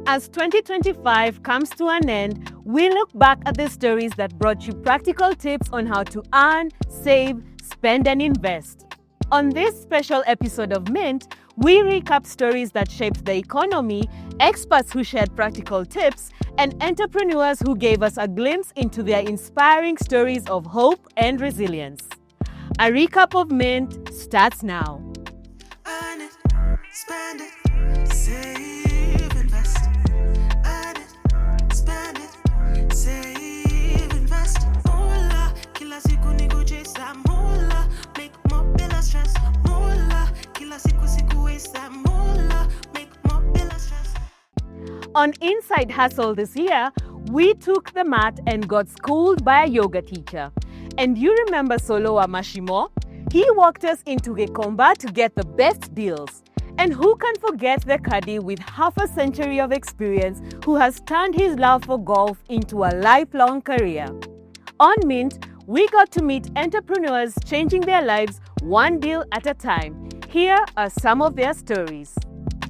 As 2025 comes to an end, we look back at the stories that brought you practical tips on how to earn, save, spend, and invest. On this special episode of Mint, we recap stories that shaped the economy, experts who shared practical tips, and entrepreneurs who gave us a glimpse into their inspiring stories of hope and resilience. A recap of Mint starts now. Earn it, spend it, save, invest. Earn it, spend it, save, invest. Mola, kila siku niko chesa mola, make more bila stress. Mola, kila siku wesa mola, make more bila stress. On Inside Hustle this year, we took the mat and got schooled by a yoga teacher. And you remember Solowa Mashimo? He walked us into Gikomba to get the best deals. And who can forget the caddy with half a century of experience who has turned his love for golf into a lifelong career? On Mint, we got to meet entrepreneurs changing their lives one deal at a time. Here are some of their stories.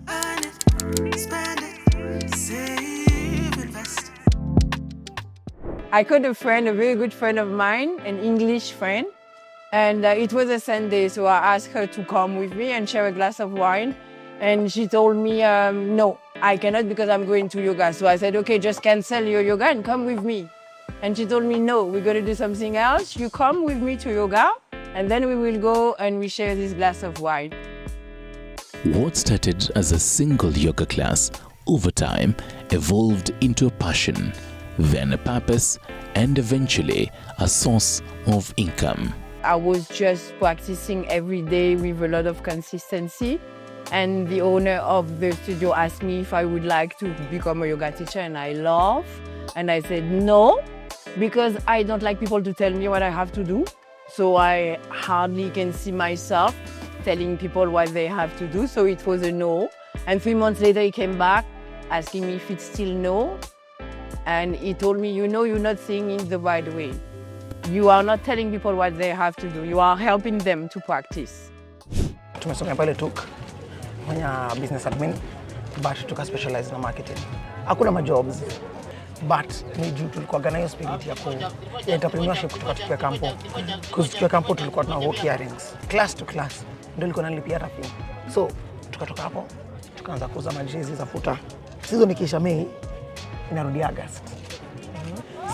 Earn it, spend it, save, invest. I called a friend, a very good friend of mine, an English friend, and it was a Sunday, so I asked her to come with me and share a glass of wine, and she told me, no, I cannot because I'm going to yoga. So I said, okay, just cancel your yoga and come with me. And she told me, no, we're going to do something else. You come with me to yoga, and then we will go and we share this glass of wine. What started as a single yoga class, over time evolved into a passion, then a purpose, and eventually a source of income. I was just practicing every day with a lot of consistency, and the owner of the studio asked me if I would like to become a yoga teacher, and I laughed, and I said no, because I don't like people to tell me what I have to do, so I hardly can see myself telling people what they have to do, so it was a no. And 3 months later he came back asking me if it's still no, and he told me, you know, you're not seeing it the right way. You are not telling people what they have to do. You are helping them to practice. Tumesomea pale TUK kufanya business admin, but tuka specialize na marketing. Hakuna majobs, but ni juu tulikuwa na hiyo spirit ya entrepreneurship kutoka tukiwa kampo. Tukiwa kampo tulikuwa tuna work errands, class to class, ndio nilikuwa nalipia hata fee. So tukatoka hapo tukaanza kuuza majezi za futa. Season ikiisha Mei inarudi August.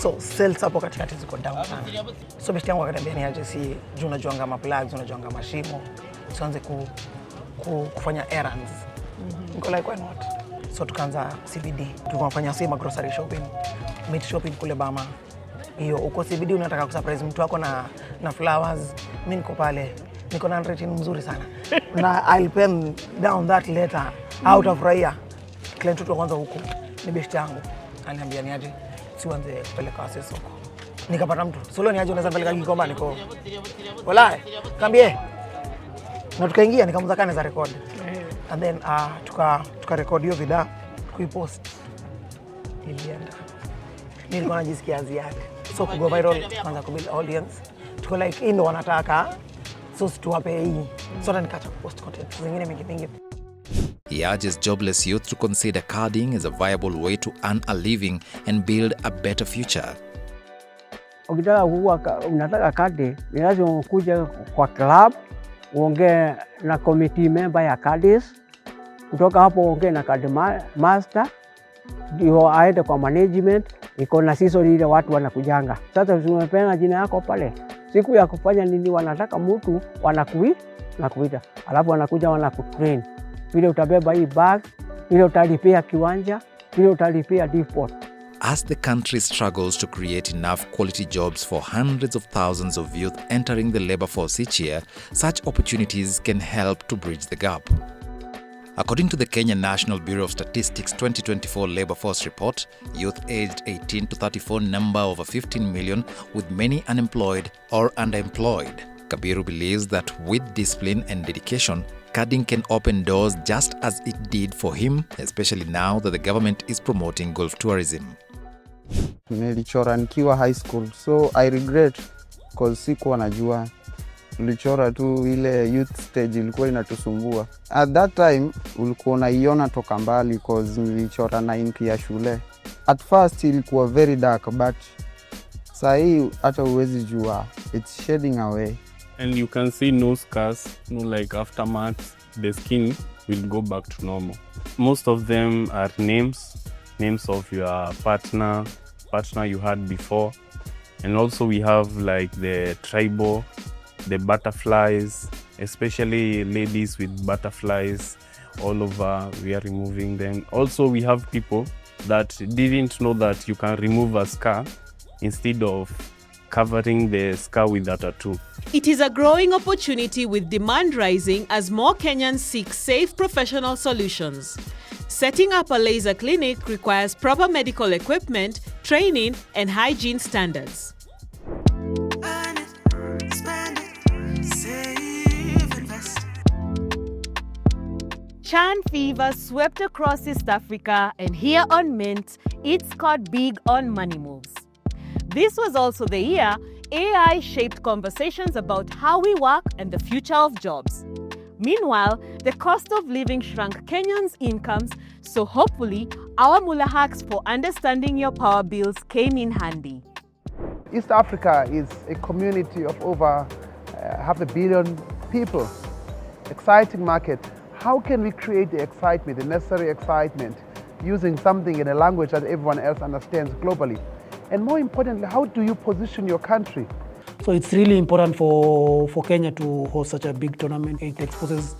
So sales hapo katikati ziko down sana. So besti yangu akaniambia ni aje, si juu unajuanga ma plugs, unajuanga mashimo, tuanze kufanya errands. Niko like why not? So tukaanza CBD. Tukafanya sema grocery shopping, meat shopping kule Bama. Hiyo uko CBD unataka kusurprise mtu wako na flowers. Mimi niko pale. Niko na rating mzuri sana. Na I'll pen down that letter out of Raya. Client tu kwanza huko ni besti yangu. Ananiambia ni aje, sianze kupeleka wase soko. Nikapata mtu, solo ni aje unaweza peleka Gikomba, niko wala kambie. Na tukaingia nikamuza kane za record. And then tuka record hiyo video kuipost. Ilienda. Nilikuwa najisikia ziada. So kugo viral, kwanza kubuild audience. Tuko like ino wanataka, so situwape hii. So nikaanza kupost content zingine mingi. He urges jobless youth to consider carding as a viable way to earn a living and build a better future. Ukitaka unataka kadi, ni lazima ukuje kwa club, uongee na committee member ya caddies. Kutoka hapo uongee na card master, ndio aende kwa management, iko na season ile watu wanakujanga. Sasa umepeana jina yako pale. Siku ya kufanya nini wanataka mtu wanakuita. Alafu wanakuja wanakutrain. Vile utabeba hii bag, vile utalipia kiwanja, vile utalipia depot. As the country struggles to create enough quality jobs for hundreds of thousands of youth entering the labor force each year, such opportunities can help to bridge the gap. According to the Kenya National Bureau of Statistics 2024 Labor Force Report, youth aged 18 to 34 number over 15 million, with many unemployed or underemployed. Kabiru believes that with discipline and dedication, carding can open doors just as it did for him, especially now that the government is promoting golf tourism. Nilichora nikiwa high school, so I regret because sikuwa najua tulichora tu ile youth stage ilikuwa inatusumbua. At that time ulikuwa unaiona toka mbali cause nilichora 9 ya shule. At first ilikuwa very dark but saa hii hata uwezi jua, it's shading away. And you can see no scars, no like aftermath, the skin will go back to normal. Most of them are names of your partner you had before. And also we have like the tribal, the butterflies, especially ladies with butterflies all over, we are removing them. Also we have people that didn't know that you can remove a scar instead of covering the scar with a tattoo. It is a growing opportunity with demand rising as more Kenyans seek safe professional solutions. Setting up a laser clinic requires proper medical equipment, training, and hygiene standards. Earn it, spend it, save, invest. Chan fever swept across East Africa, and here on Mint, it scored big on money moves. This was also the year AI shaped conversations about how we work and the future of jobs. Meanwhile, the cost of living shrunk Kenyans' incomes, so hopefully our Mula hacks for understanding your power bills came in handy. East Africa is a community of over 500 million people. Exciting market. How can we create the excitement, the necessary excitement, using something in a language that everyone else understands globally? And more importantly, how do you position your country? So it's really important for Kenya to host such a big tournament. It exposes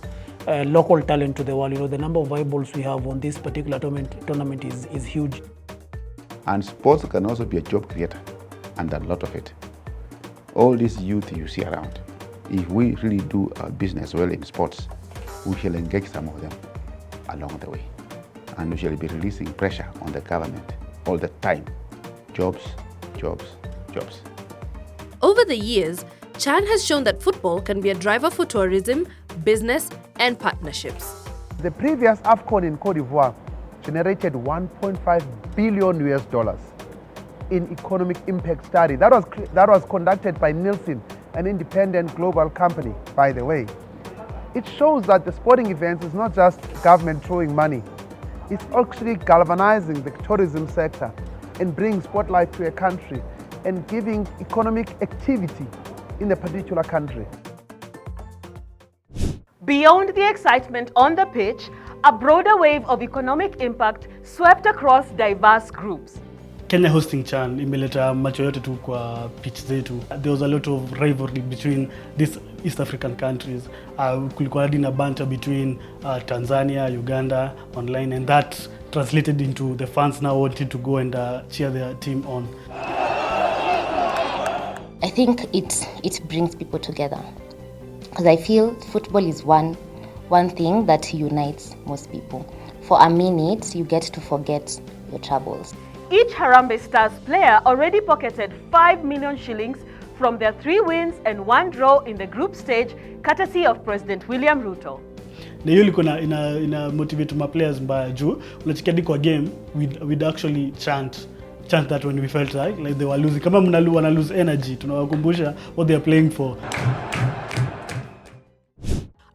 local talent to the world. You know, the number of eyeballs we have on this particular tournament is huge. And sports can also be a job creator, and a lot of it. All this youth you see around, if we really do our business well in sports, we shall engage some of them along the way. And we shall be releasing pressure on the government all the time. Jobs, jobs, jobs. Over the years, Chan has shown that football can be a driver for tourism, business, and partnerships. The previous AFCON in Cote d'Ivoire generated $1.5 billion in economic impact study. That was conducted by Nielsen, an independent global company, by the way. It shows that the sporting events is not just government throwing money. It's actually galvanizing the tourism sector and bringing spotlight to a country and giving economic activity in a particular country. Beyond the excitement on the pitch, a broader wave of economic impact swept across diverse groups. Kenya hosting Chan imeleta macho yote tu kwa pitch zetu. There was a lot of rivalry between these East African countries. Kulikuwa hadi na banter between Tanzania, Uganda online, and that translated into the fans now wanting to go and cheer their team on. I think it brings people together, because I feel football is one thing that unites most people. For a minute, you get to forget your troubles. Each Harambee Stars player already pocketed 5 million shillings from their 3 wins and 1 draw in the group stage, courtesy of President William Ruto. Na hiyo ilikuwa ina motivate my players mbaya juu unachikia kwa game we'd actually chant that when we felt like they were losing. Kama wana lose energy, tunawakumbusha what they are playing for.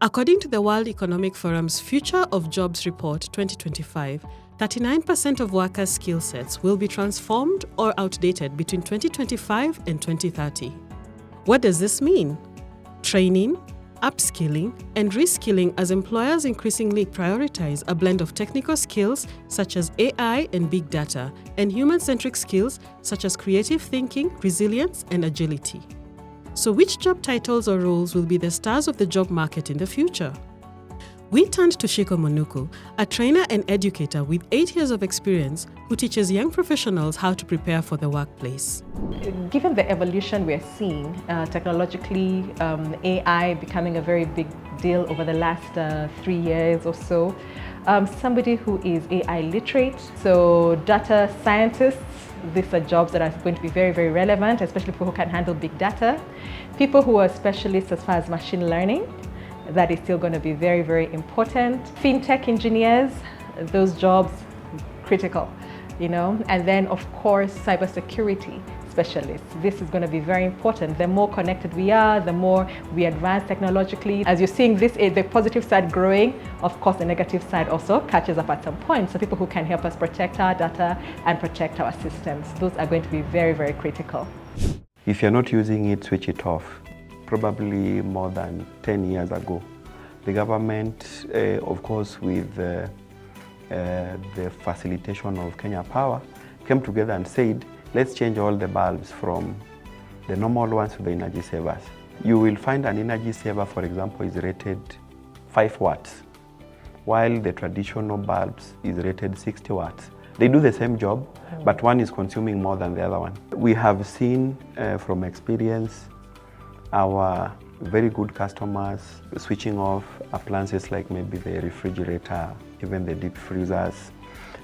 According to the World Economic Forum's Future of Jobs Report 2025, 39% of workers' skill sets will be transformed or outdated between 2025 and 2030. What does this mean? Training, upskilling, and reskilling as employers increasingly prioritize a blend of technical skills such as AI and big data, and human-centric skills such as creative thinking, resilience, and agility. So which job titles or roles will be the stars of the job market in the future? We turned to Shiko Monuku, a trainer and educator with 8 years of experience who teaches young professionals how to prepare for the workplace. Given the evolution we're seeing, technologically, AI becoming a very big deal over the last 3 years or so, somebody who is AI literate, so data scientists, these are jobs that are going to be very, very relevant, especially people who can handle big data. People who are specialists as far as machine learning, that is still going to be very, very important. Fintech engineers, those jobs, critical, you know. And then, of course, cybersecurity. specialists. This is going to be very important. The more connected we are, the more we advance technologically. As you're seeing this, the positive side growing, of course the negative side also catches up at some point. So people who can help us protect our data and protect our systems, those are going to be very, very critical. If you're not using it, switch it off. Probably more than 10 years ago, the government, of course with the facilitation of Kenya Power, came together and said, let's change all the bulbs from the normal ones to the energy savers. You will find an energy saver, for example, is rated 5 watts, while the traditional bulbs is rated 60 watts. They do the same job, but one is consuming more than the other one. We have seen from experience our very good customers switching off appliances like maybe the refrigerator, even the deep freezers.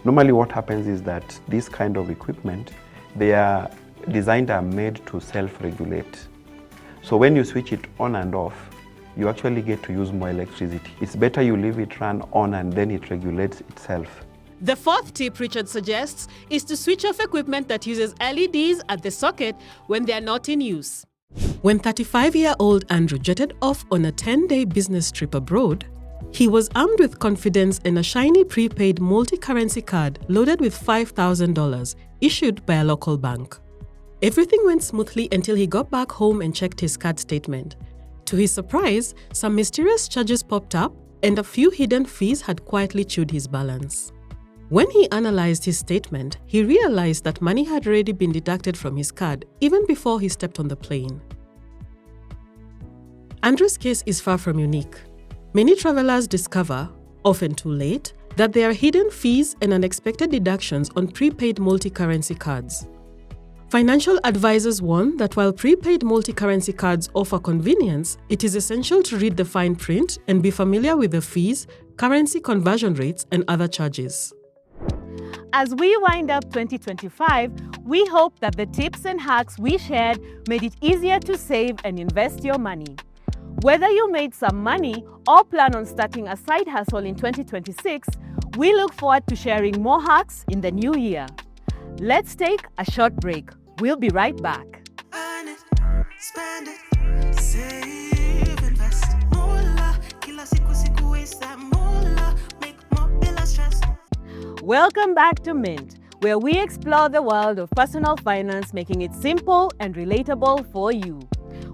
Normally what happens is that this kind of equipment, they are designed and made to self-regulate. So when you switch it on and off, you actually get to use more electricity. It's better you leave it run on and then it regulates itself. The fourth tip Richard suggests is to switch off equipment that uses LEDs at the socket when they are not in use. When 35-year-old Andrew jetted off on a 10-day business trip abroad, he was armed with confidence and a shiny prepaid multi-currency card loaded with $5,000 issued by a local bank. Everything went smoothly until he got back home and checked his card statement. To his surprise, some mysterious charges popped up and a few hidden fees had quietly chewed his balance. When he analyzed his statement, he realized that money had already been deducted from his card even before he stepped on the plane. Andrew's case is far from unique. Many travelers discover, often too late, that there are hidden fees and unexpected deductions on prepaid multi-currency cards. Financial advisors warn that while prepaid multi-currency cards offer convenience, it is essential to read the fine print and be familiar with the fees, currency conversion rates, and other charges. As we wind up 2025, we hope that the tips and hacks we shared made it easier to save and invest your money. Whether you made some money or plan on starting a side hustle in 2026, we look forward to sharing more hacks in the new year. Let's take a short break. We'll be right back. Earn it, spend it, save, invest. Moolah, kila siku waste that moolah, make more bila stress. Welcome back to Mint, where we explore the world of personal finance, making it simple and relatable for you.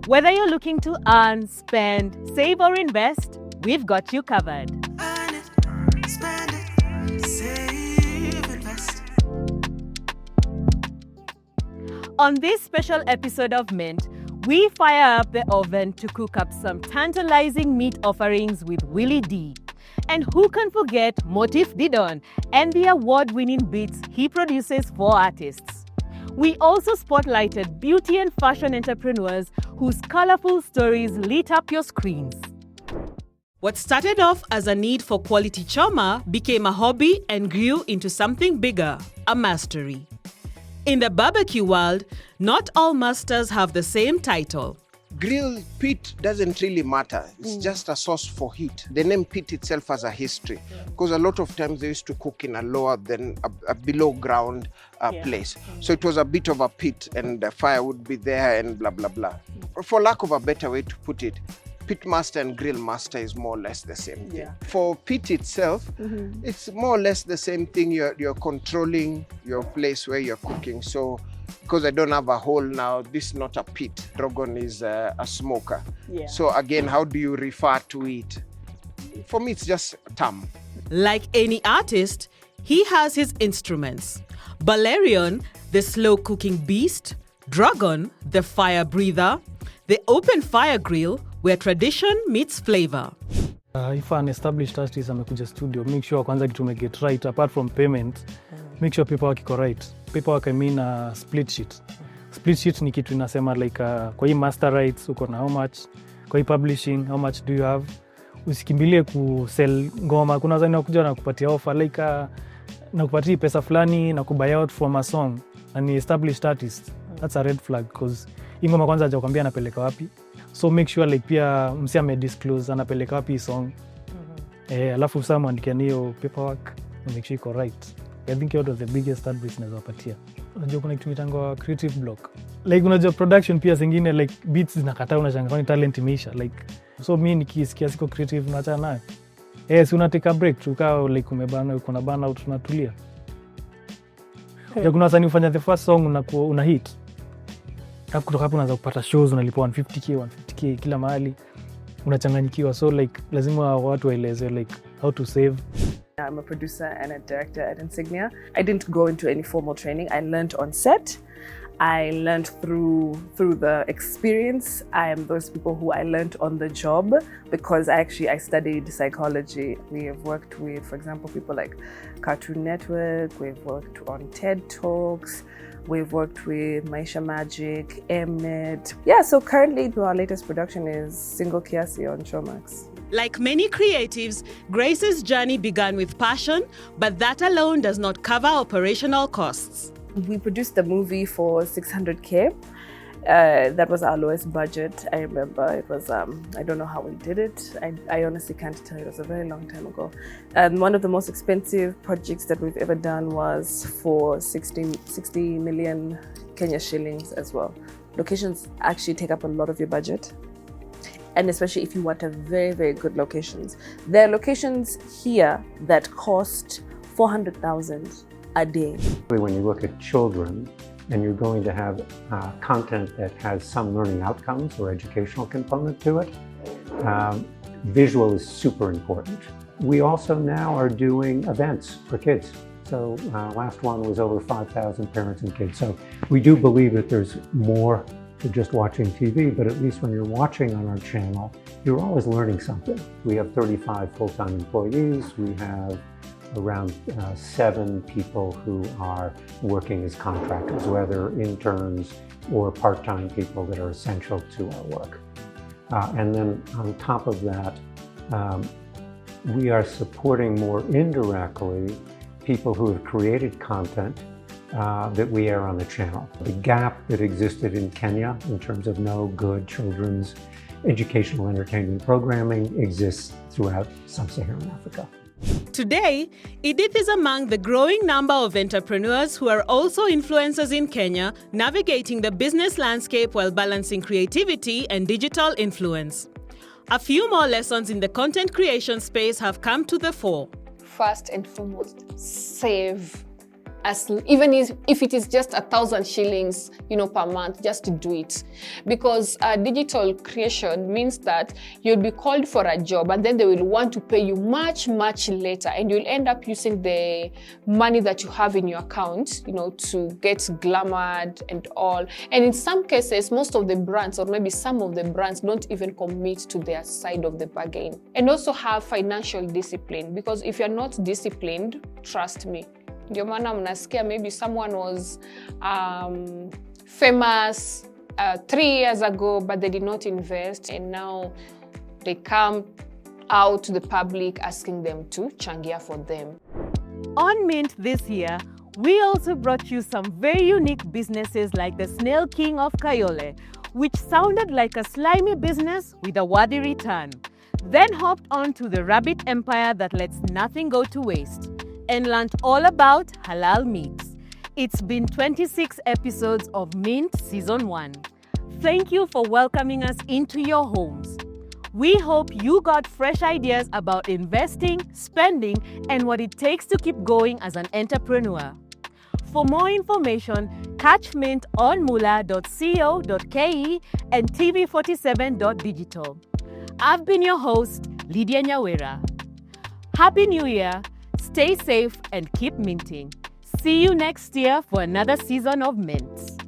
Whether you're looking to earn, spend, save, or invest, we've got you covered. Earn it, spend it, save, invest. On this special episode of Mint, we fire up the oven to cook up some tantalizing meat offerings with Willie D. And who can forget Motif Didon and the award-winning beats he produces for artists. We also spotlighted beauty and fashion entrepreneurs whose colorful stories lit up your screens. What started off as a need for quality choma became a hobby and grew into something bigger, a mastery. In the barbecue world, not all masters have the same title. Grill pit doesn't really matter. It's just a source for heat. The name pit itself has a history because a lot of times they used to cook in a lower than a below ground place. So it was a bit of a pit and the fire would be there and blah, blah, blah. For lack of a better way to put it, pit master and grill master is more or less the same thing. For pit itself, it's more or less the same thing. You're controlling your place where you're cooking. So because I don't have a hole now, this is not a pit. Drogon is a smoker. So again, how do you refer to it? For me, it's just a term. Like any artist, he has his instruments. Balerion, the slow cooking beast. Drogon, the fire breather. The open fire grill, where tradition meets flavor. If an established artist amekuja studio, make sure kwanza kitu get right. Apart from payment, make sure paperwork iko right. Paperwork I mean split sheet. Split sheet ni kitu inasema like kwa hii master rights uko na how much, kwa hii publishing how much do you have. Usikimbilie ku sell ngoma. Kuna wazani wakuja na kupatia offer like na kupatia pesa fulani na kubuy out from a song. And established artist, that's a red flag because ingoma kwanza hajakwambia anapeleka wapi. So make sure like pia msi amedisclose anapeleka wapi song. Alafu sasa muandikia hiyo paperwork and make sure iko right. I think you're the biggest advice nawezawapatia. unajua kuna kitu mitangwa creative block. Like unajua production pia zingine like beats zinakataa, unashanga kwani talent imeisha. Like so mimi nikisikia siko creative naacha nayo. Si una take a break tukao like umebana uko na burn out tunatulia. Ya kuna wasanii ufanya the first song una hit. Alafu kutoka hapo unaanza kupata shows unalipwa 150k kila mahali. Unachanganyikiwa, so like lazima watu waeleze like how to save. I'm a producer and a director at Insignia. I didn't go into any formal training. I learned on set. I learned through the experience. I am those people who I learned on the job because I studied psychology. We have worked with, for example, people like Cartoon Network. We've worked on TED Talks. We've worked with Maisha Magic, Mnet. Yeah, so currently our latest production is Single Kiasi on Showmax. Like many creatives, Grace's journey began with passion, but that alone does not cover operational costs. We produced the movie for 600K. That was our lowest budget. I remember it was, I don't know how we did it. I honestly can't tell you, it was a very long time ago. One of the most expensive projects that we've ever done was for 60 million Kenya shillings as well. Locations actually take up a lot of your budget. And especially if you want a very, very good locations. There are locations here that cost 400,000 a day. When you look at children and you're going to have content that has some learning outcomes or educational component to it, visual is super important. We also now are doing events for kids. So last one was over 5,000 parents and kids. So we do believe that there's more to just watching TV, but at least when you're watching on our channel, you're always learning something. We have 35 full-time employees. We have around 7 people who are working as contractors, whether interns or part-time people that are essential to our work. And then on top of that, we are supporting more indirectly people who have created content that we air on the channel. The gap that existed in Kenya in terms of no good children's educational entertainment programming exists throughout sub-Saharan Africa. Today, Edith is among the growing number of entrepreneurs who are also influencers in Kenya, navigating the business landscape while balancing creativity and digital influence. A few more lessons in the content creation space have come to the fore. First and foremost, save. Even if it is just 1,000 shillings, per month, just to do it. Because digital creation means that you'll be called for a job and then they will want to pay you much, much later. And you'll end up using the money that you have in your account, to get glamored and all. And in some cases, most of the brands, or maybe some of the brands, don't even commit to their side of the bargain. And also have financial discipline. Because if you're not disciplined, trust me, ndio maana mnasikia maybe someone was famous 3 years ago, but they did not invest, and now they come out to the public asking them to changia for them. On Mint this year, we also brought you some very unique businesses like the Snail King of Kayole, which sounded like a slimy business with a worthy return. Then hopped on to the rabbit empire that lets nothing go to waste, and learned all about halal meats. It's been 26 episodes of Mint Season 1. Thank you for welcoming us into your homes. We hope you got fresh ideas about investing, spending, and what it takes to keep going as an entrepreneur. For more information, catch Mint on mula.co.ke and tv47.digital. I've been your host, Lydia Nyawera. Happy New Year! Stay safe and keep minting. See you next year for another season of Mint.